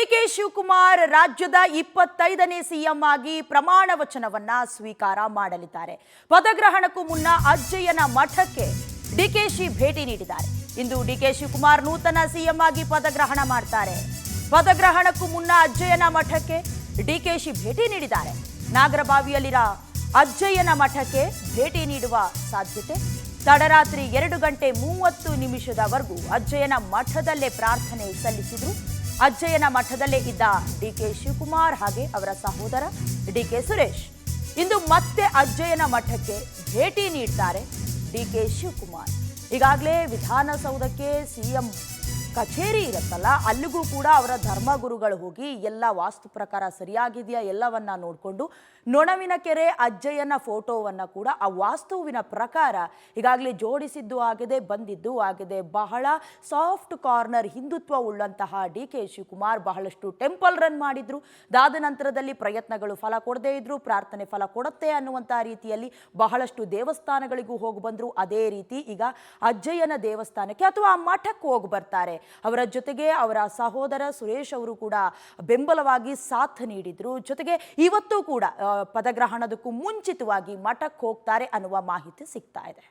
DK Shivakumar ರಾಜ್ಯದ 25ನೇ CM ಆಗಿ ಪ್ರಮಾಣ ವಚನವನ್ನ ಸ್ವೀಕಾರ ಮಾಡಲಿದ್ದಾರೆ. ಪದಗ್ರಹಣಕ್ಕೂ ಮುನ್ನ ಅಜ್ಜಯ್ಯನ ಮಠಕ್ಕೆ ಡಿಕೆಶಿ ಭೇಟಿ ನೀಡಿದ್ದಾರೆ. ಇಂದು ಡಿಕೆ ಶಿವಕುಮಾರ್ ನೂತನ ಸಿಎಂ ಆಗಿ ಪದಗ್ರಹಣ ಮಾಡ್ತಾರೆ. ಪದಗ್ರಹಣಕ್ಕೂ ಮುನ್ನ ಅಜ್ಜಯ್ಯನ ಮಠಕ್ಕೆ ಡಿಕೆಶಿ ಭೇಟಿ ನೀಡಿದ್ದಾರೆ. ನಾಗರಬಾವಿಯಲ್ಲಿರ ಅಜ್ಜಯ್ಯನ ಮಠಕ್ಕೆ ಭೇಟಿ ನೀಡುವ ಸಾಧ್ಯತೆ. ತಡರಾತ್ರಿ 2 ಗಂಟೆ 30 ನಿಮಿಷದವರೆಗೂ ಅಜ್ಜಯ್ಯನ ಮಠದಲ್ಲೇ ಪ್ರಾರ್ಥನೆ ಸಲ್ಲಿಸಿದ್ರು. ಅಜ್ಜಯ್ಯನ ಮಠದಲ್ಲೇ ಇದ್ದ ಡಿಕೆ ಶಿವಕುಮಾರ್ ಹಾಗೆ ಅವರ ಸಹೋದರ ಡಿಕೆ ಸುರೇಶ್ ಇಂದು ಮತ್ತೆ ಅಜ್ಜಯ್ಯನ ಮಠಕ್ಕೆ ಭೇಟಿ ನೀಡ್ತಾರೆ ಡಿಕೆ ಶಿವಕುಮಾರ್. ಈಗಾಗಲೇ ವಿಧಾನಸೌಧಕ್ಕೆ ಸಿಎಂ ಕಚೇರಿ ಇರುತ್ತಲ್ಲ, ಅಲ್ಲಿಗೂ ಕೂಡ ಅವರ ಧರ್ಮಗುರುಗಳು ಹೋಗಿ ಎಲ್ಲ ವಾಸ್ತು ಪ್ರಕಾರ ಸರಿಯಾಗಿದೆಯಾ ಎಲ್ಲವನ್ನ ನೋಡಿಕೊಂಡು ನೊಣವಿನಕೆರೆ ಅಜ್ಜಯ್ಯನ ಫೋಟೋವನ್ನು ಕೂಡ ಆ ವಾಸ್ತುವಿನ ಪ್ರಕಾರ ಈಗಾಗಲೇ ಜೋಡಿಸಿದ್ದು ಆಗಿದೆ, ಬಂದಿದ್ದು ಆಗಿದೆ. ಬಹಳ ಸಾಫ್ಟ್ ಕಾರ್ನರ್ ಹಿಂದುತ್ವ ಉಳ್ಳಂತಹ ಡಿಕೆ ಶಿವಕುಮಾರ್ ಬಹಳಷ್ಟು ಟೆಂಪಲ್ ರನ್ ಮಾಡಿದ್ರು. ಅದಾದ ನಂತರದಲ್ಲಿ ಪ್ರಯತ್ನಗಳು ಫಲ ಕೊಡದೇ ಇದ್ರು, ಪ್ರಾರ್ಥನೆ ಫಲ ಕೊಡುತ್ತೆ ಅನ್ನುವಂಥ ರೀತಿಯಲ್ಲಿ ಬಹಳಷ್ಟು ದೇವಸ್ಥಾನಗಳಿಗೂ ಹೋಗಿ ಬಂದರು. ಅದೇ ರೀತಿ ಈಗ ಅಜ್ಜಯ್ಯನ ದೇವಸ್ಥಾನಕ್ಕೆ ಅಥವಾ ಆ ಮಠಕ್ಕೆ ಹೋಗಿ ಬರ್ತಾರೆ. ಅವರ ಜೊತೆಗೆ ಅವರ ಸಹೋದರ ಸುರೇಶ್ ಅವರು ಕೂಡ ಬೆಂಬಲವಾಗಿ ಸಾಥ್ ನೀಡಿದ್ರು. ಜೊತೆಗೆ ಇವತ್ತು ಕೂಡ ಪದಗ್ರಹಣದಕ್ಕೂ ಮುಂಚಿತವಾಗಿ ಮಠಕ್ಕೆ ಹೋಗ್ತಾರೆ ಅನ್ನುವ ಮಾಹಿತಿ ಸಿಗ್ತಾ ಇದೆ.